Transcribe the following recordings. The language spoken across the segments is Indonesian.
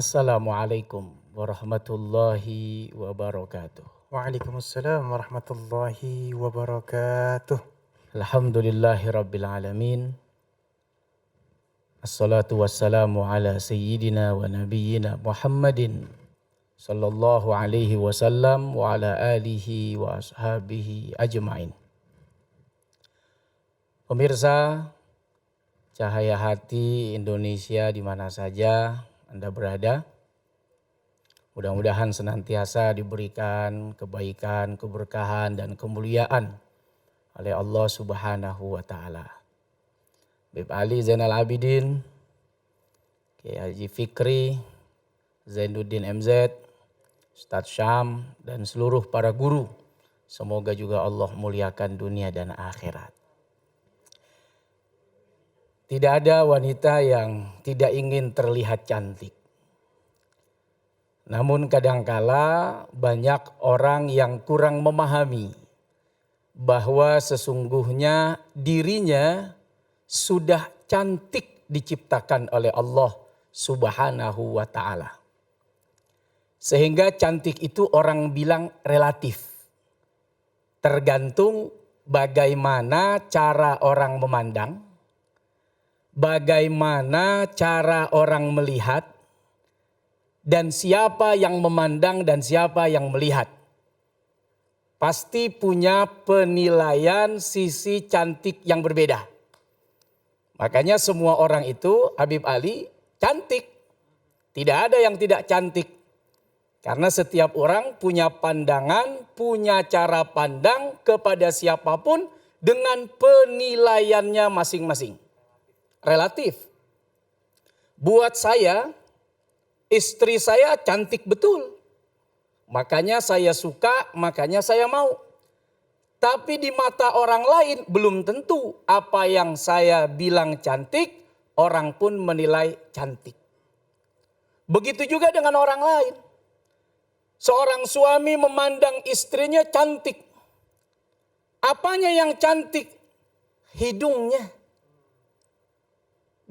Assalamualaikum warahmatullahi wabarakatuh. Waalaikumsalam warahmatullahi wabarakatuh. Alhamdulillahi rabbil alamin. Assalatu wassalamu ala sayyidina wa nabiyyina Muhammadin sallallahu alaihi wasallam wa ala alihi wa ashabihi ajma'in. Pemirsa Cahaya Hati Indonesia di mana saja Anda berada, mudah-mudahan senantiasa diberikan kebaikan, keberkahan, dan kemuliaan oleh Allah Subhanahu wa Ta'ala. Habib Ali Zainal Abidin, Kiai Haji Fikri, Zainuddin MZ, Ustadz Syam, dan seluruh para guru. Semoga juga Allah muliakan dunia dan akhirat. Tidak ada wanita yang tidak ingin terlihat cantik. Namun kadangkala banyak orang yang kurang memahami bahwa sesungguhnya dirinya sudah cantik diciptakan oleh Allah Subhanahu wa Ta'ala. Sehingga cantik itu orang bilang relatif. Tergantung bagaimana cara orang memandang, bagaimana cara orang melihat, dan siapa yang memandang dan siapa yang melihat. Pasti punya penilaian sisi cantik yang berbeda. Makanya semua orang itu Habib Ali cantik. Tidak ada yang tidak cantik. Karena setiap orang punya pandangan, punya cara pandang kepada siapapun dengan penilaiannya masing-masing. Relatif. Buat saya, istri saya cantik betul. Makanya saya suka, makanya saya mau. Tapi di mata orang lain belum tentu apa yang saya bilang cantik, orang pun menilai cantik. Begitu juga dengan orang lain. Seorang suami memandang istrinya cantik. Apanya yang cantik? Hidungnya.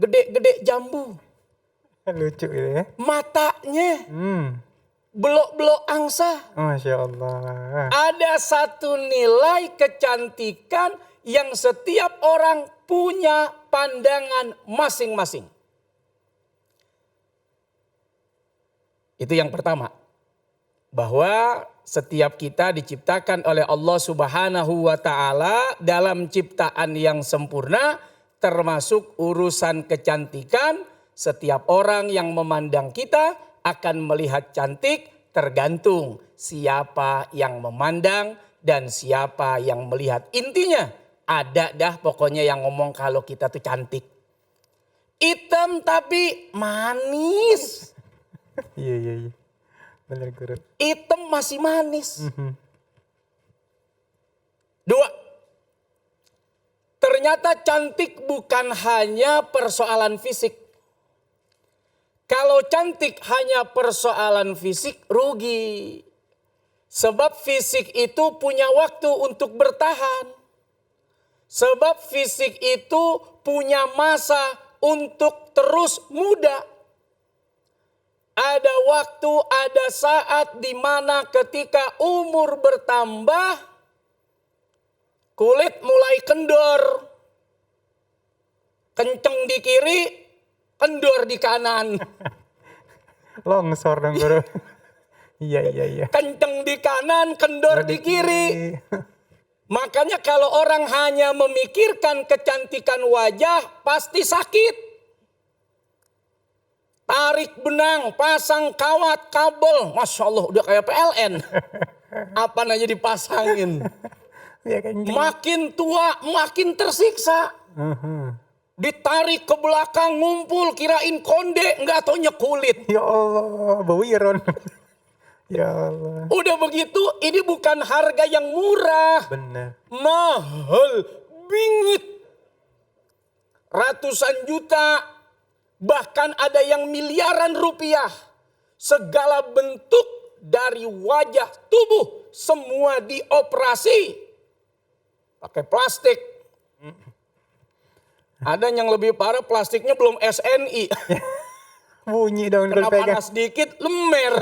Gede-gede jambu. Lucu gitu ya. Matanya. Belok-belok angsa. Masya Allah. Ada satu nilai kecantikan yang setiap orang punya pandangan masing-masing. Itu yang pertama. Bahwa setiap kita diciptakan oleh Allah Subhanahu wa Ta'ala dalam ciptaan yang sempurna, termasuk urusan kecantikan. Setiap orang yang memandang kita akan melihat cantik, tergantung siapa yang memandang dan siapa yang melihat. Intinya ada dah pokoknya yang ngomong kalau kita tuh cantik. Hitam tapi manis. Iya. Benar guru. Hitam masih manis. Dua, ternyata cantik bukan hanya persoalan fisik. Kalau cantik hanya persoalan fisik, rugi. Sebab fisik itu punya waktu untuk bertahan. Sebab fisik itu punya masa untuk terus muda. Ada waktu, ada saat di mana ketika umur bertambah, kulit mulai kendor. Kenceng di kiri, kendor di kanan. Longsor dong guru. Iya. Kenceng di kanan, kendor di kiri. Makanya kalau orang hanya memikirkan kecantikan wajah, pasti sakit. Tarik benang, pasang kawat, kabel. Masya Allah udah kayak PLN. Apa aja dipasangin. Ya, kan. Makin tua, makin tersiksa. Ditarik ke belakang, ngumpul, kirain konde, nggak taunya kulit. Ya Allah, bau iron. Ya Allah. Udah begitu, ini bukan harga yang murah. Benar. Mahal, bingit. Ratusan juta, bahkan ada yang miliaran rupiah. Segala bentuk dari wajah tubuh, semua dioperasi. Pakai plastik. Ada yang lebih parah, plastiknya belum SNI. Bunyi dong Kena kalau pegang. panas dikit, lemer.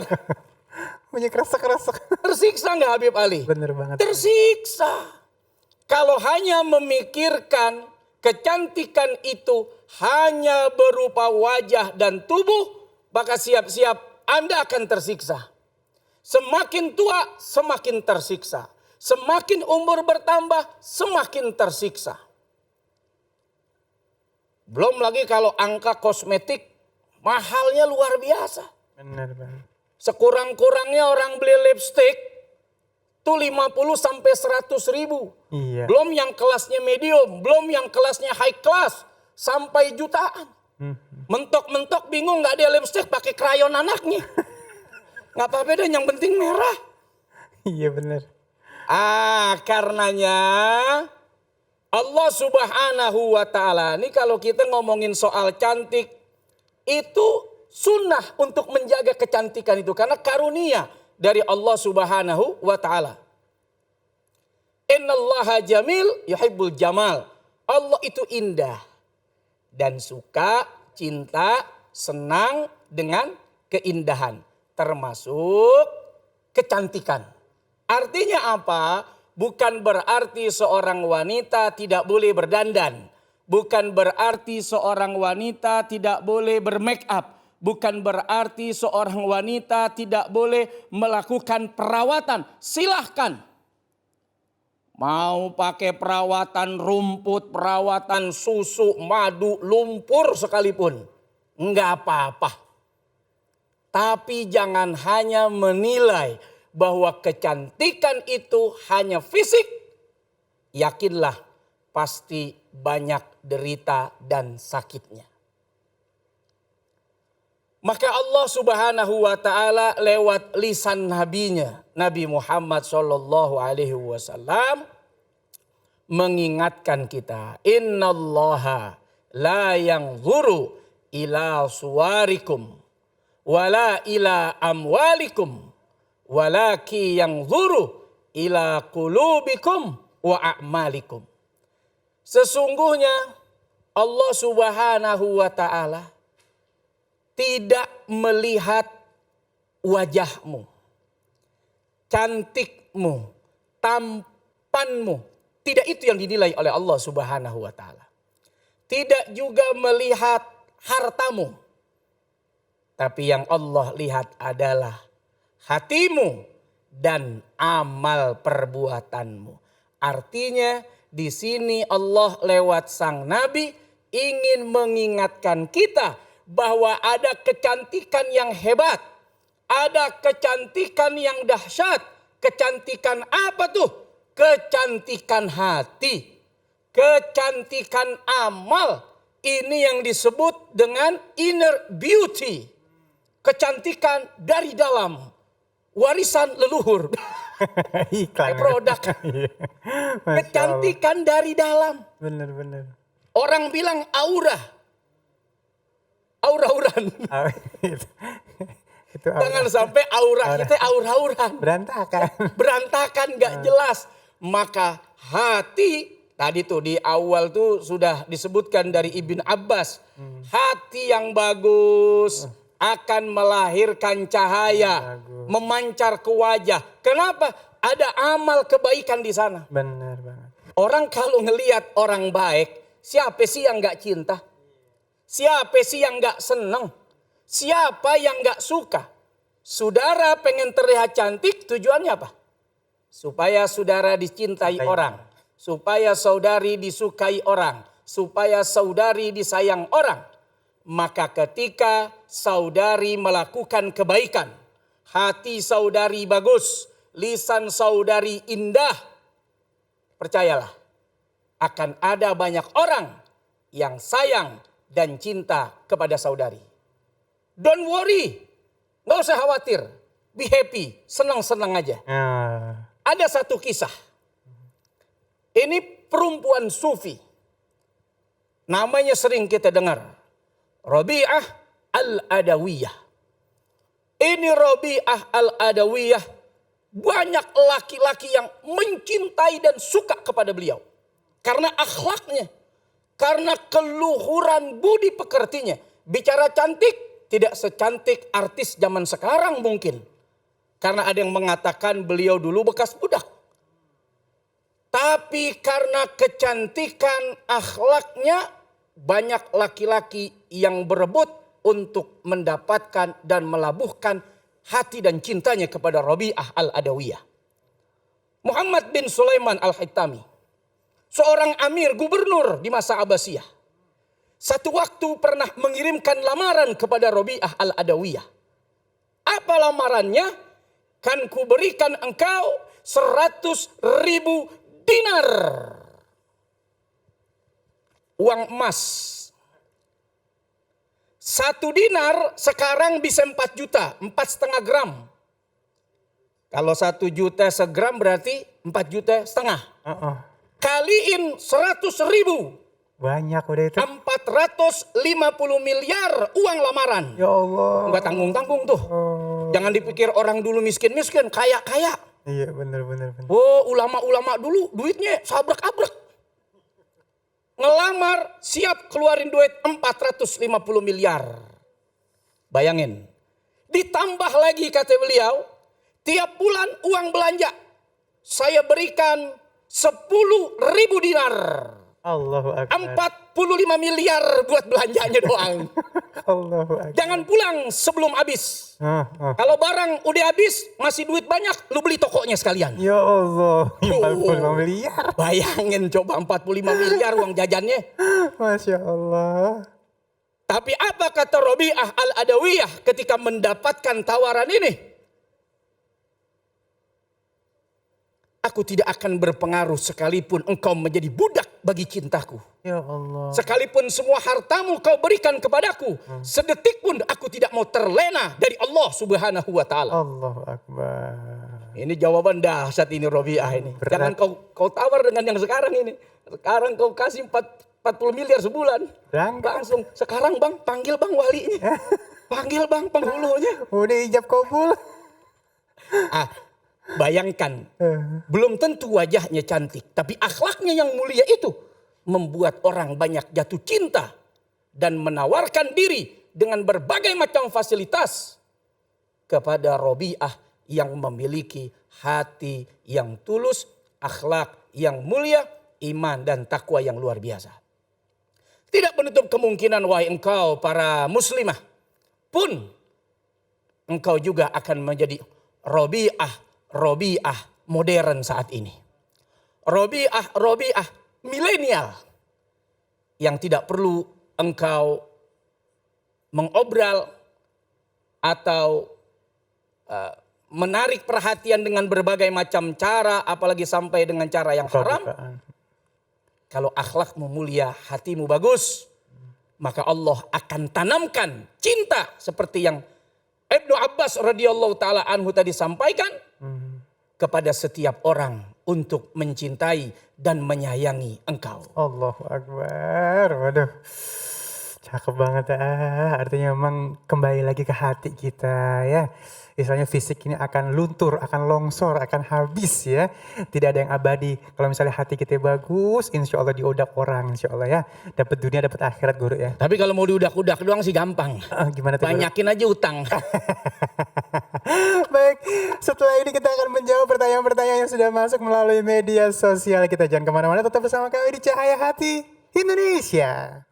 Bunyi kresek-kresek. Tersiksa nggak Habib Ali? Bener banget. Tersiksa. Kalau hanya memikirkan kecantikan itu hanya berupa wajah dan tubuh, maka siap-siap Anda akan tersiksa. Semakin tua, semakin tersiksa. Semakin umur bertambah, semakin tersiksa. Belum lagi kalau angka kosmetik mahalnya luar biasa. Bener banget. Sekurang-kurangnya orang beli lipstick itu 50 sampai 100 ribu. Iya. Belum yang kelasnya medium, belum yang kelasnya high class sampai jutaan. Mentok-mentok bingung nggak ada lipstick pakai krayon anaknya. Nggak apa-apa deh, yang penting merah. Iya bener. Karenanya Allah Subhanahu wa Ta'ala, ini kalau kita ngomongin soal cantik, itu sunnah untuk menjaga kecantikan itu karena karunia dari Allah Subhanahu wa Ta'ala. Innallaha jamil yuhibbul jamal. Allah itu indah dan suka, cinta, senang dengan keindahan, termasuk kecantikan. Artinya apa? Bukan berarti seorang wanita tidak boleh berdandan. Bukan berarti seorang wanita tidak boleh bermake up. Bukan berarti seorang wanita tidak boleh melakukan perawatan. Silahkan. Mau pakai perawatan rumput, perawatan susu, madu, lumpur sekalipun. Enggak apa-apa. Tapi jangan hanya menilai bahwa kecantikan itu hanya fisik. Yakinlah pasti banyak derita dan sakitnya. Maka Allah Subhanahu wa Ta'ala lewat lisan nabinya, Nabi Muhammad sallallahu alaihi wasallam, mengingatkan kita, innallaha la yanzuru ila suwarikum wala ila amwalikum walaki yanzuru ila qulubikum wa a'malikum. Sesungguhnya Allah Subhanahu wa Ta'ala tidak melihat wajahmu, cantikmu, tampanmu. Tidak itu yang dinilai oleh Allah Subhanahu wa Ta'ala. Tidak juga melihat hartamu. Tapi yang Allah lihat adalah hatimu dan amal perbuatanmu. Artinya di sini Allah lewat sang Nabi ingin mengingatkan kita bahwa ada kecantikan yang hebat. Ada kecantikan yang dahsyat. Kecantikan apa tuh? Kecantikan hati. Kecantikan amal. Ini yang disebut dengan inner beauty. Kecantikan dari dalam. Warisan leluhur. Iklan. Produk. Masya Kecantikan dari dalam. Allah. Bener. Orang bilang aura. Aura-auran. Itu aura. Jangan sampai aura kita aura-auran. Berantakan gak jelas. Maka hati, tadi tuh di awal tuh sudah disebutkan dari Ibn Abbas. Hati yang bagus akan melahirkan cahaya. Memancar ke wajah. Kenapa? Ada amal kebaikan di sana. Bener banget. Orang kalau ngelihat orang baik, siapa sih yang gak cinta? Siapa sih yang gak seneng? Siapa yang gak suka? Saudara pengen terlihat cantik, tujuannya apa? Supaya saudara dicintai orang. Supaya saudari disukai orang. Supaya saudari disayang orang. Maka ketika saudari melakukan kebaikan, hati saudari bagus, lisan saudari indah, percayalah akan ada banyak orang yang sayang dan cinta kepada saudari. Don't worry, gak usah khawatir, be happy, senang-senang aja. Ada satu kisah, ini perempuan sufi, namanya sering kita dengar, Rabi'ah al-Adawiyah. Ini Rabi'ah al-Adawiyah, banyak laki-laki yang mencintai dan suka kepada beliau. Karena akhlaknya, karena keluhuran budi pekertinya. Bicara cantik, tidak secantik artis zaman sekarang mungkin. Karena ada yang mengatakan beliau dulu bekas budak. Tapi karena kecantikan akhlaknya, banyak laki-laki yang berebut untuk mendapatkan dan melabuhkan hati dan cintanya kepada Rabi'ah al-Adawiyah. Muhammad bin Sulaiman al-Hittami, seorang amir gubernur di masa Abbasiyah, satu waktu pernah mengirimkan lamaran kepada Rabi'ah al-Adawiyah. Apa lamarannya? Kan kuberikan engkau 100.000 dinar. Uang emas. 1 dinar sekarang bisa 4 juta, 4,5 gram. Kalau 1 juta segram berarti 4 juta setengah. Kaliin 100.000. Banyak udah itu. 450 miliar uang lamaran. Ya Allah. Enggak tanggung-tanggung tuh. Jangan dipikir orang dulu miskin-miskin, kaya-kaya. Iya benar. Oh, ulama-ulama dulu duitnya sabrek-abrek. Ngelamar siap keluarin duit 450 miliar. Bayangin. Ditambah lagi kata beliau, tiap bulan uang belanja saya berikan 10.000 dinar. Allahu Akbar. 45 miliar buat belanjanya doang. Allahu Akbar. Jangan pulang sebelum habis. Kalau barang udah habis, masih duit banyak, lu beli tokonya sekalian. Ya Allah, 45 miliar. Bayangin coba 45 miliar uang jajannya. Masya Allah. Tapi apa kata Rabi'ah al-Adawiyah ketika mendapatkan tawaran ini? Aku tidak akan berpengaruh sekalipun engkau menjadi budak bagi cintaku. Ya Allah. Sekalipun semua hartamu kau berikan kepadaku, sedetik pun aku tidak mau terlena dari Allah Subhanahu wa taala. Allahu Akbar. Ini jawaban dahsyat ini Rabi'ah ini. Berat. Jangan kau tawar dengan yang sekarang ini. Sekarang kau kasih 40 miliar sebulan. Langsung sekarang bang, panggil bang walinya. Panggil bang penghulunya. Udah ijab kabul. Bayangkan, belum tentu wajahnya cantik, tapi akhlaknya yang mulia itu membuat orang banyak jatuh cinta dan menawarkan diri dengan berbagai macam fasilitas kepada Rabi'ah yang memiliki hati yang tulus, akhlak yang mulia, iman dan takwa yang luar biasa. Tidak menutup kemungkinan wahai engkau para muslimah pun engkau juga akan menjadi Rabi'ah modern saat ini. Rabi'ah milenial yang tidak perlu engkau mengobral atau menarik perhatian dengan berbagai macam cara, apalagi sampai dengan cara yang haram. Kalau akhlakmu mulia, hatimu bagus, maka Allah akan tanamkan cinta seperti yang Ibnu Abbas radhiyallahu taala anhu tadi sampaikan kepada setiap orang untuk mencintai dan menyayangi engkau. Allahu Akbar. Waduh. Cakep banget artinya memang kembali lagi ke hati kita ya. Misalnya fisik ini akan luntur, akan longsor, akan habis ya. Tidak ada yang abadi. Kalau misalnya hati kita bagus, insya Allah diodak orang insya Allah ya. Dapat dunia, dapat akhirat guru ya. Tapi kalau mau diudak-udak doang sih gampang. Gimana tuh? Banyakin aja utang. Baik, setelah ini kita akan menjawab pertanyaan-pertanyaan yang sudah masuk melalui media sosial kita. Jangan kemana-mana, tetap bersama kami di Cahaya Hati Indonesia.